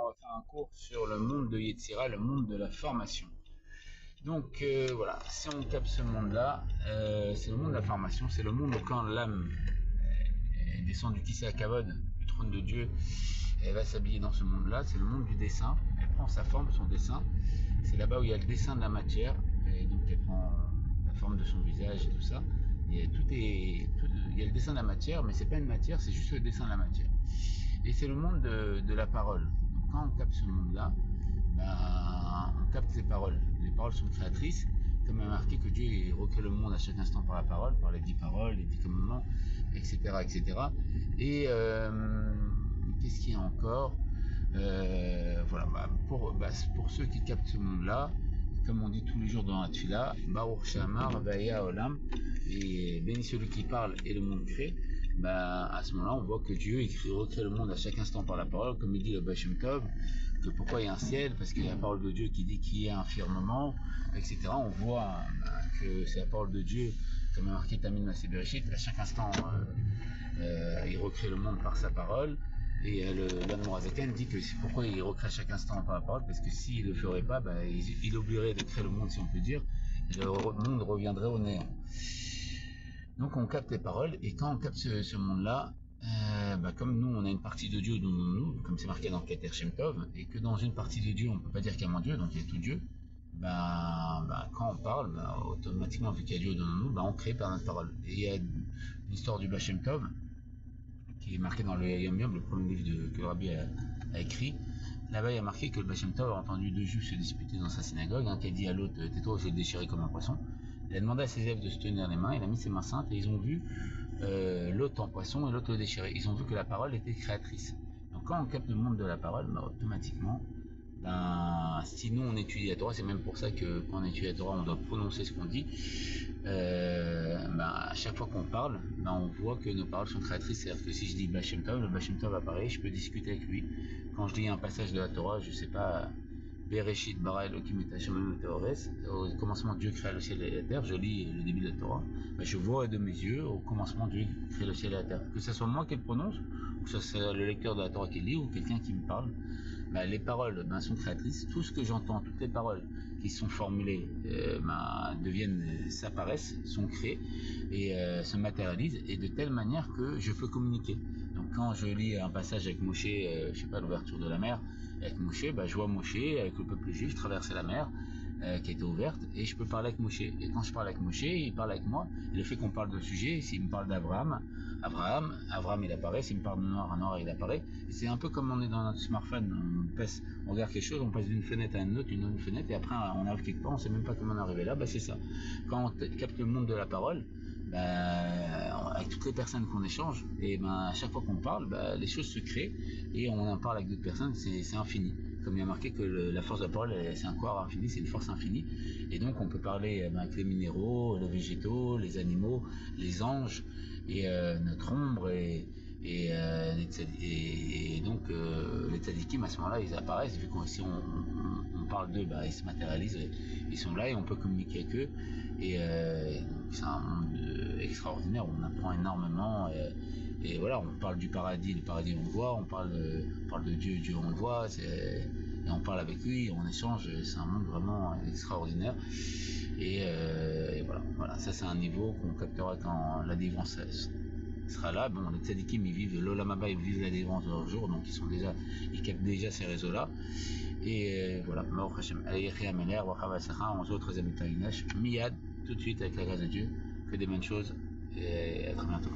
on va faire un cours sur le monde de Yetzira, le monde de la formation. Donc voilà, si on capte ce monde-là, c'est le monde de la formation, c'est le monde où quand l'âme descend du Kisei Kavod, du trône de Dieu, elle va s'habiller dans ce monde-là, c'est le monde du dessin, elle prend sa forme, son dessin, c'est là-bas où il y a le dessin de la matière, et donc elle prend la forme de son visage et tout ça, et il y a le dessin de la matière, mais c'est pas une matière, c'est juste le dessin de la matière. Et c'est le monde de la parole. Donc quand on capte ce monde-là, on capte les paroles. Les paroles sont créatrices, comme il est marqué que Dieu recrée le monde à chaque instant par la parole, par les 10 paroles, les 10 commandements, etc., etc. Et qu'est-ce qu'il y a encore? Voilà, pour ceux qui captent ce monde-là, comme on dit tous les jours dans la Tfila, Baruch Shamar Vaya Olam, et béni celui qui parle et le monde crée. À ce moment-là, on voit que Dieu recrée le monde à chaque instant par la parole, comme il dit le Baal Shem Tov, que pourquoi il y a un ciel, parce qu'il y a la parole de Dieu qui dit qu'il y a un firmament, etc. On voit que c'est la parole de Dieu, comme marqué Tamid Maaseh Bereshit, à chaque instant, il recrée le monde par sa parole. Et l'Admorazaken dit que c'est pourquoi il recrée à chaque instant par la parole, parce que s'il le ferait pas, il oublierait de créer le monde, si on peut dire, et le monde reviendrait au néant. Donc on capte les paroles, et quand on capte ce monde-là, comme nous on a une partie de Dieu dans nous, comme c'est marqué dans Keter Shem Tov, et que dans une partie de Dieu on peut pas dire qu'il y a moins Dieu, donc il y a tout Dieu, quand on parle, automatiquement vu qu'il y a Dieu dans nous, on crée par notre parole. Et il y a l'histoire du Baal Shem Tov, qui est marqué dans le Yom Yom, le premier livre que le Rabbi a écrit. Là-bas, il y a marqué que le Baal Shem Tov a entendu deux juifs se disputer dans sa synagogue, qui a dit à l'autre, tais-toi, je vais te déchirer comme un poisson. Il a demandé à ses élèves de se tenir les mains, il a mis ses mains saintes, et ils ont vu l'autre en poisson et l'autre le déchirer. Ils ont vu que la parole était créatrice. Donc quand on capte le monde de la parole, automatiquement, si nous on étudie la Torah, c'est même pour ça que quand on étudie la Torah, on doit prononcer ce qu'on dit. À chaque fois qu'on parle, on voit que nos paroles sont créatrices. C'est-à-dire que si je dis Baal Shem Tov, le Baal Shem Tov apparaît, je peux discuter avec lui. Quand je lis un passage de la Torah, je sais pas, Bereshit bara Elokim et Hashem Teores, au commencement Dieu créa le ciel et la terre, je lis le début de la Torah, je vois de mes yeux, au commencement Dieu crée le ciel et la terre. Que ce soit moi qui le prononce, ou que ce soit le lecteur de la Torah qui lit, ou quelqu'un qui me parle, les paroles sont créatrices. Tout ce que j'entends, toutes les paroles qui sont formulées s'apparaissent, sont créées et se matérialisent, et de telle manière que je peux communiquer. Donc quand je lis un passage avec Moshe, je sais pas, l'ouverture de la mer, avec Moshe, je vois Moshe avec le peuple juif traverser la mer qui était ouverte, et je peux parler avec Moshe. Et quand je parle avec Moshe, il parle avec moi. Et le fait qu'on parle de sujet, s'il me parle d'Abraham, Abraham il apparaît. S'il me parle de Noir il apparaît. Et c'est un peu comme on est dans notre smartphone, on regarde quelque chose, on passe d'une fenêtre à une autre fenêtre, et après on arrive quelque part, on sait même pas comment on est arrivé là. C'est ça. Quand on capte le monde de la parole, avec toutes les personnes qu'on échange, et à chaque fois qu'on parle, les choses se créent, et on en parle avec d'autres personnes, c'est infini. Comme il y a marqué que la force de la parole, c'est un corps infini, c'est une force infinie, et donc on peut parler avec les minéraux, les végétaux, les animaux, les anges, et notre ombre, et donc les tzadikim à ce moment-là ils apparaissent, vu que si on parle d'eux, ils se matérialisent, ils sont là et on peut communiquer avec eux, et c'est un monde extraordinaire où on apprend énormément, et voilà, on parle du paradis, le paradis on le voit, on parle de Dieu on le voit, et on parle avec lui, on échange, c'est un monde vraiment extraordinaire, et voilà, ça c'est un niveau qu'on captera quand la délivrance sera là. Les tzadikim ils vivent l'Olam Haba, ils vivent la délivrance de leur jour, donc ils captent déjà ces réseaux là, et voilà, Baruch Hashem, on se retrouve Miyad tout de suite avec la grâce de Dieu, que des bonnes choses, et à très bientôt.